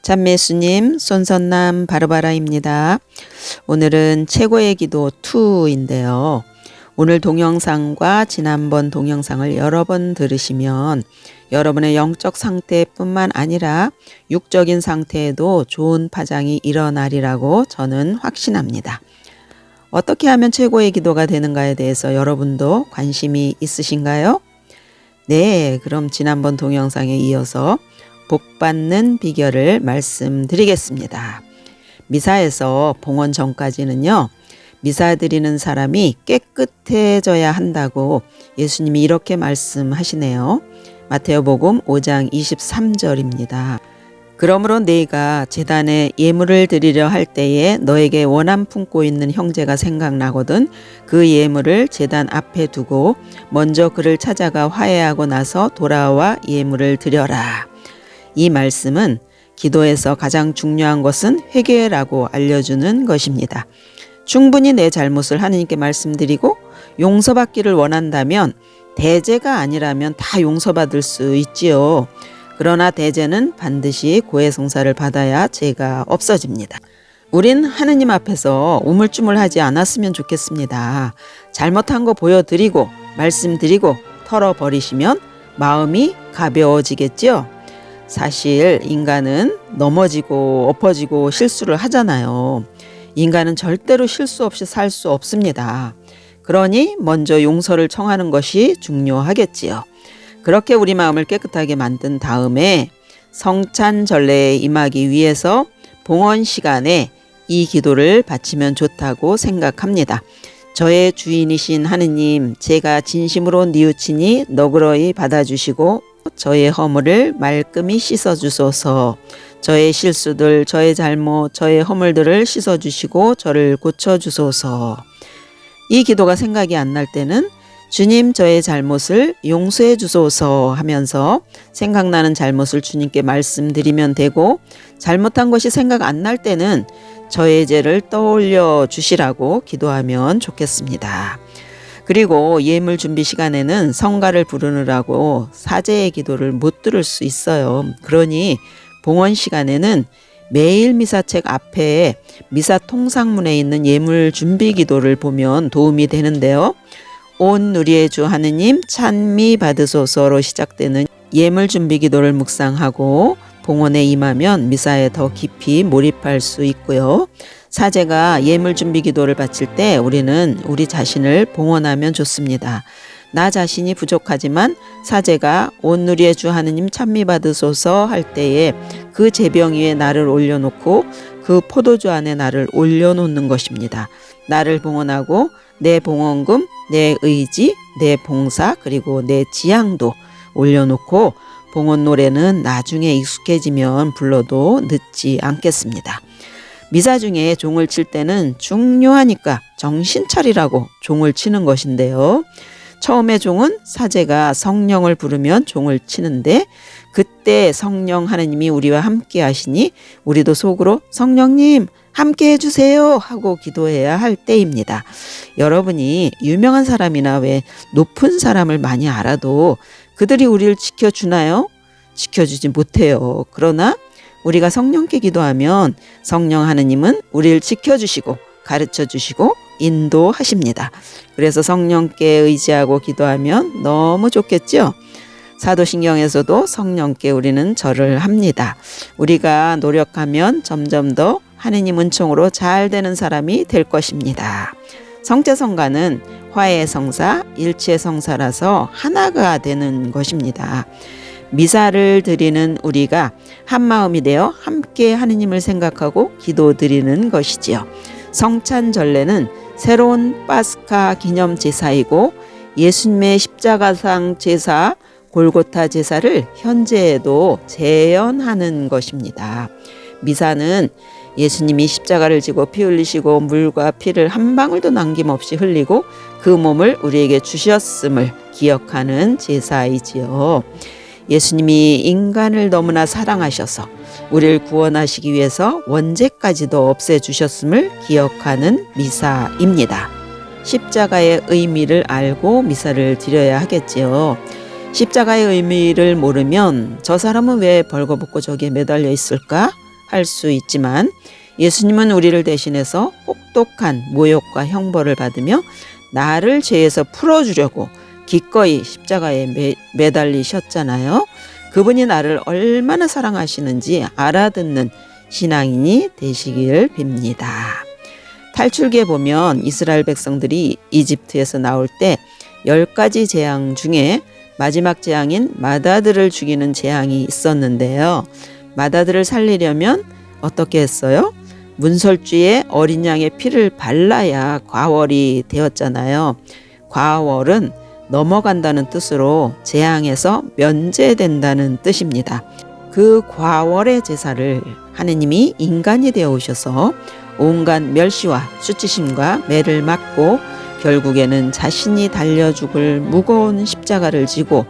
참매수님, 손선남 바르바라입니다. 오늘은 최고의 기도 2인데요. 오늘 동영상과 지난번 동영상을 여러 번 들으시면 여러분의 영적 상태뿐만 아니라 육적인 상태에도 좋은 파장이 일어나리라고 저는 확신합니다. 어떻게 하면 최고의 기도가 되는가에 대해서 여러분도 관심이 있으신가요? 네, 그럼 지난번 동영상에 이어서 복받는 비결을 말씀드리겠습니다. 미사에서 봉헌 전까지는요, 미사 드리는 사람이 깨끗해져야 한다고 예수님이 이렇게 말씀하시네요. 마태복음 5장 23절입니다. 그러므로 네가 제단에 예물을 드리려 할 때에 너에게 원함 품고 있는 형제가 생각나거든 그 예물을 제단 앞에 두고 먼저 그를 찾아가 화해하고 나서 돌아와 예물을 드려라. 이 말씀은 기도에서 가장 중요한 것은 회개라고 알려주는 것입니다. 충분히 내 잘못을 하느님께 말씀드리고 용서받기를 원한다면 대제가 아니라면 다 용서받을 수 있지요. 그러나 대제는 반드시 고해성사를 받아야 죄가 없어집니다. 우린 하느님 앞에서 우물쭈물하지 않았으면 좋겠습니다. 잘못한 거 보여드리고 말씀드리고 털어버리시면 마음이 가벼워지겠죠. 사실 인간은 넘어지고 엎어지고 실수를 하잖아요. 인간은 절대로 실수 없이 살 수 없습니다. 그러니 먼저 용서를 청하는 것이 중요하겠지요. 그렇게 우리 마음을 깨끗하게 만든 다음에 성찬 전례에 임하기 위해서 봉헌 시간에 이 기도를 바치면 좋다고 생각합니다. 저의 주인이신 하느님, 제가 진심으로 뉘우치니 너그러이 받아주시고 저의 허물을 말끔히 씻어주소서. 저의 실수들, 저의 잘못, 저의 허물들을 씻어주시고 저를 고쳐주소서. 이 기도가 생각이 안 날 때는 주님, 저의 잘못을 용서해 주소서 하면서 생각나는 잘못을 주님께 말씀드리면 되고, 잘못한 것이 생각 안 날 때는 저의 죄를 떠올려 주시라고 기도하면 좋겠습니다. 그리고 예물 준비 시간에는 성가를 부르느라고 사제의 기도를 못 들을 수 있어요. 그러니 봉헌 시간에는 매일 미사책 앞에 미사 통상문에 있는 예물 준비 기도를 보면 도움이 되는데요. 온 누리의 주 하느님 찬미 받으소서로 시작되는 예물 준비 기도를 묵상하고 봉헌에 임하면 미사에 더 깊이 몰입할 수 있고요. 사제가 예물 준비 기도를 바칠 때 우리는 우리 자신을 봉헌하면 좋습니다. 나 자신이 부족하지만 사제가 온 누리의 주 하느님 찬미 받으소서 할 때에 그 제병 위에 나를 올려놓고 그 포도주 안에 나를 올려놓는 것입니다. 나를 봉헌하고 내 봉헌금, 내 의지, 내 봉사 그리고 내 지향도 올려놓고 봉헌 노래는 나중에 익숙해지면 불러도 늦지 않겠습니다. 미사 중에 종을 칠 때는 중요하니까 정신 차리라고 종을 치는 것인데요. 처음에 종은 사제가 성령을 부르면 종을 치는데 그때 성령 하느님이 우리와 함께 하시니 우리도 속으로 성령님 함께 해주세요 하고 기도해야 할 때입니다. 여러분이 유명한 사람이나 왜 높은 사람을 많이 알아도 그들이 우리를 지켜주나요? 지켜주지 못해요. 그러나 우리가 성령께 기도하면 성령 하느님은 우리를 지켜주시고 가르쳐주시고 인도하십니다. 그래서 성령께 의지하고 기도하면 너무 좋겠죠? 사도신경에서도 성령께 우리는 절을 합니다. 우리가 노력하면 점점 더 하느님 은총으로 잘 되는 사람이 될 것입니다. 성제성가는 화해의 성사, 일치의 성사라서 하나가 되는 것입니다. 미사를 드리는 우리가 한마음이 되어 함께 하느님을 생각하고 기도드리는 것이지요. 성찬 전례는 새로운 파스카 기념 제사이고 예수님의 십자가상 제사, 골고타 제사를 현재에도 재현하는 것입니다. 미사는 예수님이 십자가를 지고 피 흘리시고 물과 피를 한 방울도 남김없이 흘리고 그 몸을 우리에게 주셨음을 기억하는 제사이지요. 예수님이 인간을 너무나 사랑하셔서 우리를 구원하시기 위해서 원죄까지도 없애주셨음을 기억하는 미사입니다. 십자가의 의미를 알고 미사를 드려야 하겠지요. 십자가의 의미를 모르면 저 사람은 왜 벌거벗고 저기에 매달려 있을까? 할 수 있지만 예수님은 우리를 대신해서 혹독한 모욕과 형벌을 받으며 나를 죄에서 풀어주려고 기꺼이 십자가에 매달리셨잖아요. 그분이 나를 얼마나 사랑하시는지 알아듣는 신앙인이 되시길 빕니다. 탈출기에 보면 이스라엘 백성들이 이집트에서 나올 때 10가지 재앙 중에 마지막 재앙인 마다들을 죽이는 재앙이 있었는데요. 마다들을 살리려면 어떻게 했어요? 문설주에 어린 양의 피를 발라야 과월이 되었잖아요. 과월은 넘어간다는 뜻으로 재앙에서 면제된다는 뜻입니다. 그 과월의 제사를 하느님이 인간이 되어 오셔서 온갖 멸시와 수치심과 매를 맞고 결국에는 자신이 달려 죽을 무거운 십자가를 지고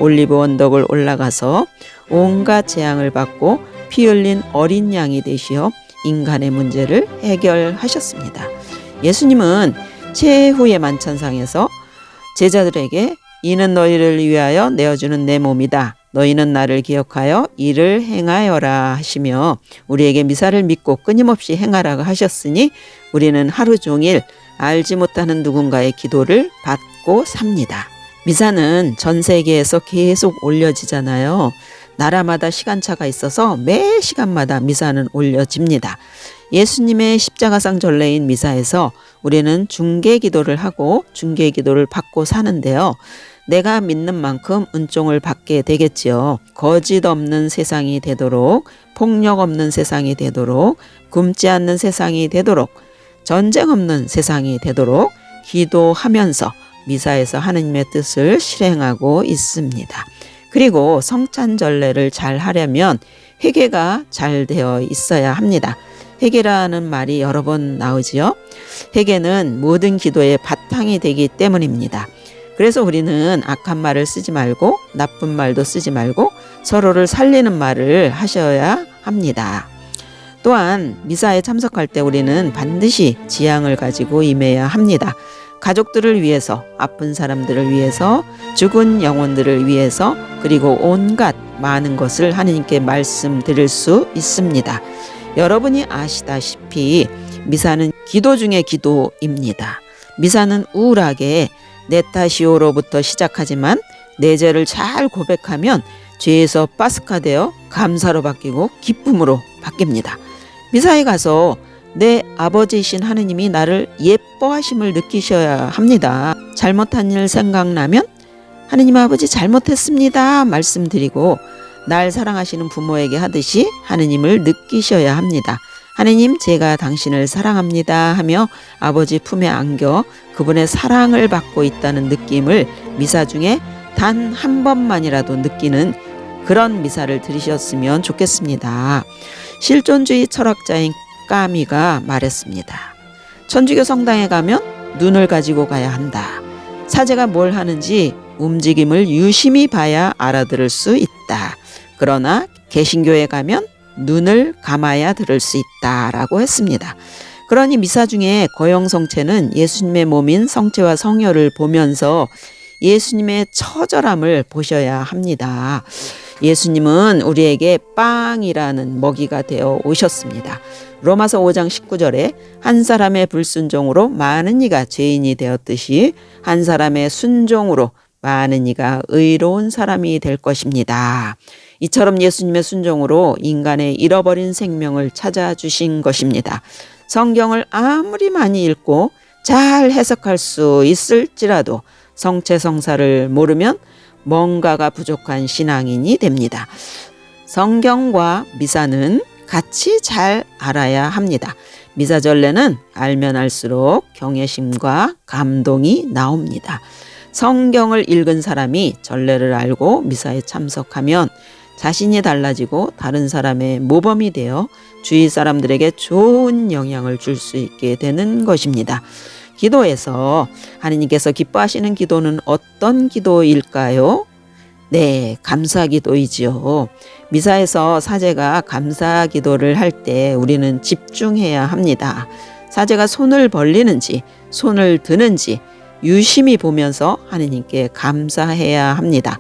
올리브 언덕을 올라가서 온갖 재앙을 받고 피 흘린 어린 양이 되시어 인간의 문제를 해결하셨습니다. 예수님은 최후의 만찬상에서 제자들에게 이는 너희를 위하여 내어주는 내 몸이다. 너희는 나를 기억하여 이를 행하여라 하시며 우리에게 미사를 믿고 끊임없이 행하라고 하셨으니 우리는 하루 종일 알지 못하는 누군가의 기도를 받고 삽니다. 미사는 전 세계에서 계속 올려지잖아요. 나라마다 시간차가 있어서 매 시간마다 미사는 올려집니다. 예수님의 십자가상 전례인 미사에서 우리는 중개 기도를 하고 중개 기도를 받고 사는데요. 내가 믿는 만큼 은총을 받게 되겠지요. 거짓 없는 세상이 되도록, 폭력 없는 세상이 되도록, 굶지 않는 세상이 되도록, 전쟁 없는 세상이 되도록 기도하면서 미사에서 하느님의 뜻을 실행하고 있습니다. 그리고 성찬전례를 잘 하려면 회개가 잘 되어 있어야 합니다. 회개라는 말이 여러 번 나오지요. 회개는 모든 기도의 바탕이 되기 때문입니다. 그래서 우리는 악한 말을 쓰지 말고 나쁜 말도 쓰지 말고 서로를 살리는 말을 하셔야 합니다. 또한 미사에 참석할 때 우리는 반드시 지향을 가지고 임해야 합니다. 가족들을 위해서, 아픈 사람들을 위해서, 죽은 영혼들을 위해서, 그리고 온갖 많은 것을 하느님께 말씀드릴 수 있습니다. 여러분이 아시다시피 미사는 기도 중의 기도입니다. 미사는 우울하게 내 탓이오로부터 시작하지만 내 죄를 잘 고백하면 죄에서 파스카되어 감사로 바뀌고 기쁨으로 바뀝니다. 미사에 가서 내 아버지이신 하느님이 나를 예뻐하심을 느끼셔야 합니다. 잘못한 일 생각나면 하느님 아버지 잘못했습니다 말씀드리고 날 사랑하시는 부모에게 하듯이 하느님을 느끼셔야 합니다. 하느님 제가 당신을 사랑합니다 하며 아버지 품에 안겨 그분의 사랑을 받고 있다는 느낌을 미사 중에 단 한 번만이라도 느끼는 그런 미사를 들으셨으면 좋겠습니다. 실존주의 철학자인 까미가 말했습니다. 천주교 성당에 가면 눈을 가지고 가야 한다. 사제가 뭘 하는지 움직임을 유심히 봐야 알아들을 수 있다. 그러나 개신교에 가면 눈을 감아야 들을 수 있다라고 했습니다. 그러니 미사 중에 거영성체는 예수님의 몸인 성체와 성혈을 보면서 예수님의 처절함을 보셔야 합니다. 예수님은 우리에게 빵이라는 먹이가 되어 오셨습니다. 로마서 5장 19절에 한 사람의 불순종으로 많은 이가 죄인이 되었듯이 한 사람의 순종으로 많은 이가 의로운 사람이 될 것입니다. 이처럼 예수님의 순종으로 인간의 잃어버린 생명을 찾아주신 것입니다. 성경을 아무리 많이 읽고 잘 해석할 수 있을지라도 성체성사를 모르면 뭔가가 부족한 신앙인이 됩니다. 성경과 미사는 같이 잘 알아야 합니다. 미사 전례는 알면 알수록 경외심과 감동이 나옵니다. 성경을 읽은 사람이 전례를 알고 미사에 참석하면 자신이 달라지고 다른 사람의 모범이 되어 주위 사람들에게 좋은 영향을 줄 수 있게 되는 것입니다. 기도에서 하느님께서 기뻐하시는 기도는 어떤 기도일까요? 네, 감사 기도이지요. 미사에서 사제가 감사 기도를 할 때 우리는 집중해야 합니다. 사제가 손을 벌리는지 손을 드는지 유심히 보면서 하느님께 감사해야 합니다.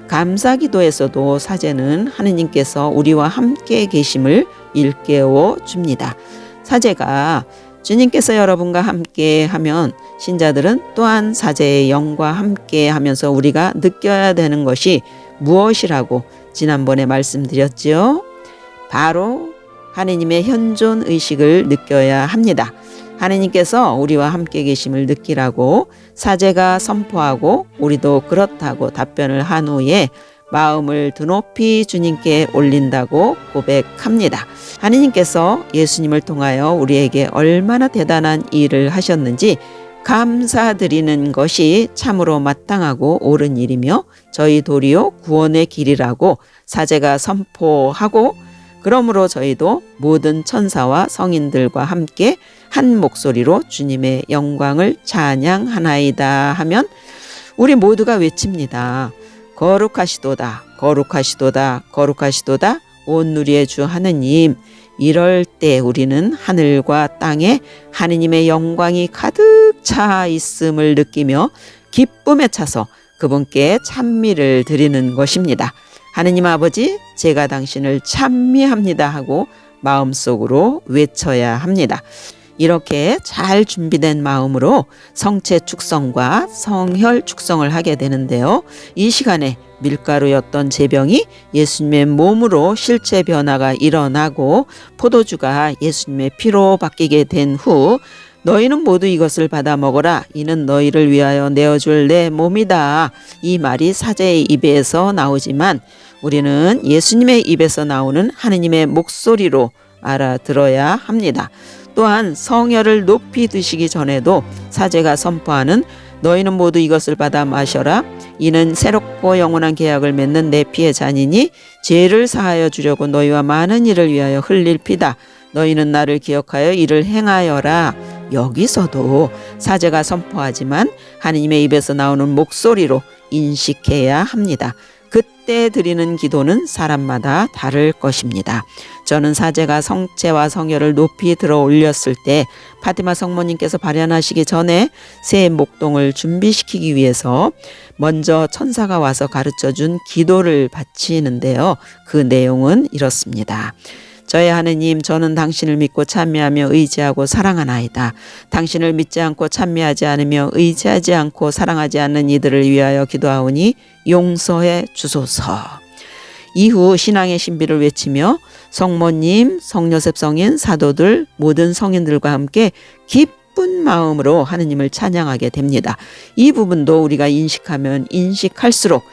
감사기도에서도 사제는 하느님께서 우리와 함께 계심을 일깨워 줍니다. 사제가 주님께서 여러분과 함께 하면 신자들은 또한 사제의 영과 함께 하면서 우리가 느껴야 되는 것이 무엇이라고 지난번에 말씀드렸지요. 바로 하느님의 현존 의식을 느껴야 합니다. 하느님께서 우리와 함께 계심을 느끼라고 사제가 선포하고 우리도 그렇다고 답변을 한 후에 마음을 드높이 주님께 올린다고 고백합니다. 하느님께서 예수님을 통하여 우리에게 얼마나 대단한 일을 하셨는지 감사드리는 것이 참으로 마땅하고 옳은 일이며 저희 도리어 구원의 길이라고 사제가 선포하고, 그러므로 저희도 모든 천사와 성인들과 함께 한 목소리로 주님의 영광을 찬양하나이다 하면 우리 모두가 외칩니다. 거룩하시도다, 거룩하시도다, 거룩하시도다 온 누리의 주 하느님. 이럴 때 우리는 하늘과 땅에 하느님의 영광이 가득 차 있음을 느끼며 기쁨에 차서 그분께 찬미를 드리는 것입니다. 하느님 아버지, 제가 당신을 찬미합니다 하고 마음속으로 외쳐야 합니다. 이렇게 잘 준비된 마음으로 성체 축성과 성혈 축성을 하게 되는데요. 이 시간에 밀가루였던 제병이 예수님의 몸으로 실체 변화가 일어나고 포도주가 예수님의 피로 바뀌게 된 후 너희는 모두 이것을 받아 먹어라. 이는 너희를 위하여 내어줄 내 몸이다. 이 말이 사제의 입에서 나오지만 우리는 예수님의 입에서 나오는 하느님의 목소리로 알아들어야 합니다. 또한 성혈을 높이 드시기 전에도 사제가 선포하는 너희는 모두 이것을 받아 마셔라. 이는 새롭고 영원한 계약을 맺는 내 피의 잔이니 죄를 사하여 주려고 너희와 많은 일을 위하여 흘릴 피다. 너희는 나를 기억하여 이를 행하여라. 여기서도 사제가 선포하지만 하느님의 입에서 나오는 목소리로 인식해야 합니다. 그때 드리는 기도는 사람마다 다를 것입니다. 저는 사제가 성체와 성혈을 높이 들어 올렸을 때 파티마 성모님께서 발현하시기 전에 새 목동을 준비시키기 위해서 먼저 천사가 와서 가르쳐준 기도를 바치는데요. 그 내용은 이렇습니다. 저의 하느님, 저는 당신을 믿고 찬미하며 의지하고 사랑하나이다. 당신을 믿지 않고 찬미하지 않으며 의지하지 않고 사랑하지 않는 이들을 위하여 기도하오니 용서해 주소서. 이후 신앙의 신비를 외치며 성모님, 성요셉 성인, 사도들, 모든 성인들과 함께 기쁜 마음으로 하느님을 찬양하게 됩니다. 이 부분도 우리가 인식하면 인식할수록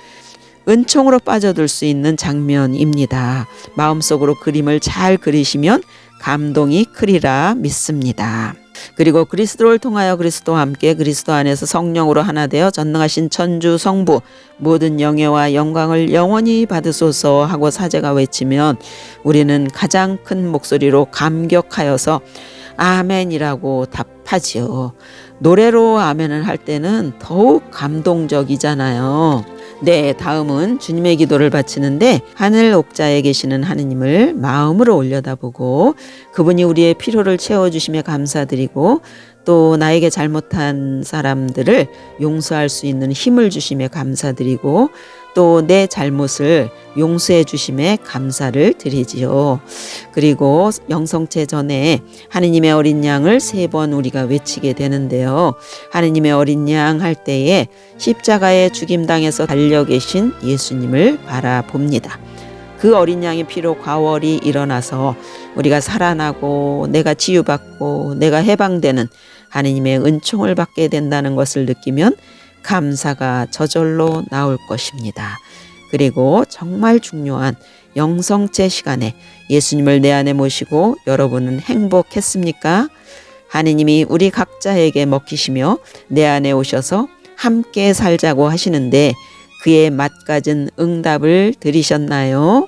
은총으로 빠져들 수 있는 장면입니다. 마음속으로 그림을 잘 그리시면 감동이 크리라 믿습니다. 그리고 그리스도를 통하여 그리스도와 함께 그리스도 안에서 성령으로 하나 되어 전능하신 천주 성부 모든 영예와 영광을 영원히 받으소서 하고 사제가 외치면 우리는 가장 큰 목소리로 감격하여서 아멘이라고 답하지요. 노래로 아멘을 할 때는 더욱 감동적이잖아요. 네, 다음은 주님의 기도를 바치는데 하늘 옥자에 계시는 하느님을 마음으로 올려다보고 그분이 우리의 필요를 채워주심에 감사드리고 또 나에게 잘못한 사람들을 용서할 수 있는 힘을 주심에 감사드리고 또 내 잘못을 용서해 주심에 감사를 드리지요. 그리고 영성체 전에 하느님의 어린 양을 3번 우리가 외치게 되는데요. 하느님의 어린 양 할 때에 십자가에 죽임당해서 달려 계신 예수님을 바라봅니다. 그 어린 양의 피로 과월이 일어나서 우리가 살아나고 내가 치유받고 내가 해방되는 하느님의 은총을 받게 된다는 것을 느끼면 감사가 저절로 나올 것입니다. 그리고 정말 중요한 영성체 시간에 예수님을 내 안에 모시고 여러분은 행복했습니까? 하느님이 우리 각자에게 먹히시며 내 안에 오셔서 함께 살자고 하시는데 그의 맛가진 응답을 들으셨나요?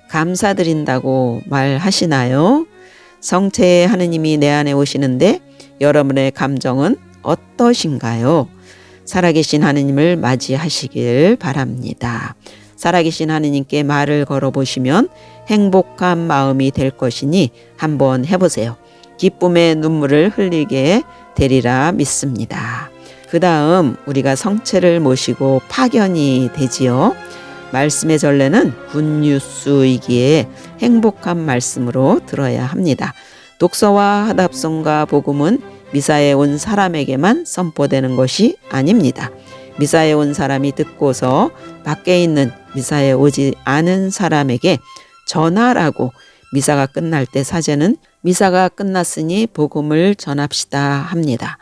감사드린다고 말하시나요? 성체의 하느님이 내 안에 오시는데 여러분의 감정은 어떠신가요? 살아계신 하느님을 맞이하시길 바랍니다. 살아계신 하느님께 말을 걸어보시면 행복한 마음이 될 것이니 한번 해보세요. 기쁨의 눈물을 흘리게 되리라 믿습니다. 그 다음 우리가 성체를 모시고 파견이 되지요. 말씀의 전례는 굿뉴스이기에 행복한 말씀으로 들어야 합니다. 독서와 하답성과 복음은 미사에 온 사람에게만 선포되는 것이 아닙니다. 미사에 온 사람이 듣고서 밖에 있는 미사에 오지 않은 사람에게 전하라고 미사가 끝날 때 사제는 미사가 끝났으니 복음을 전합시다 합니다.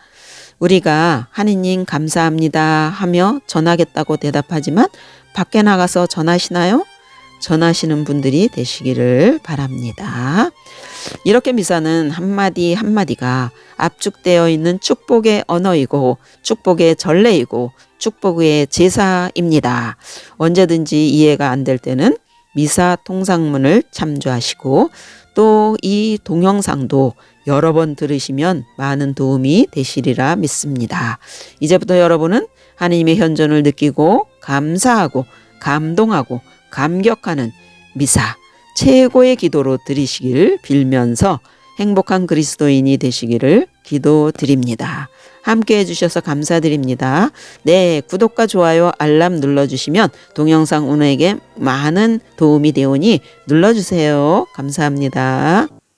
우리가 하느님 감사합니다 하며 전하겠다고 대답하지만 밖에 나가서 전하시나요? 전하시는 분들이 되시기를 바랍니다. 이렇게 미사는 한마디 한마디가 압축되어 있는 축복의 언어이고 축복의 전례이고 축복의 제사입니다. 언제든지 이해가 안 될 때는 미사 통상문을 참조하시고 또 이 동영상도 여러 번 들으시면 많은 도움이 되시리라 믿습니다. 이제부터 여러분은 하나님의 현존을 느끼고 감사하고 감동하고 감격하는 미사 최고의 기도로 드리시길 빌면서 행복한 그리스도인이 되시기를 기도드립니다. 함께 해주셔서 감사드립니다. 네, 구독과 좋아요, 알람 눌러주시면 동영상 운영에게 많은 도움이 되오니 눌러주세요. 감사합니다.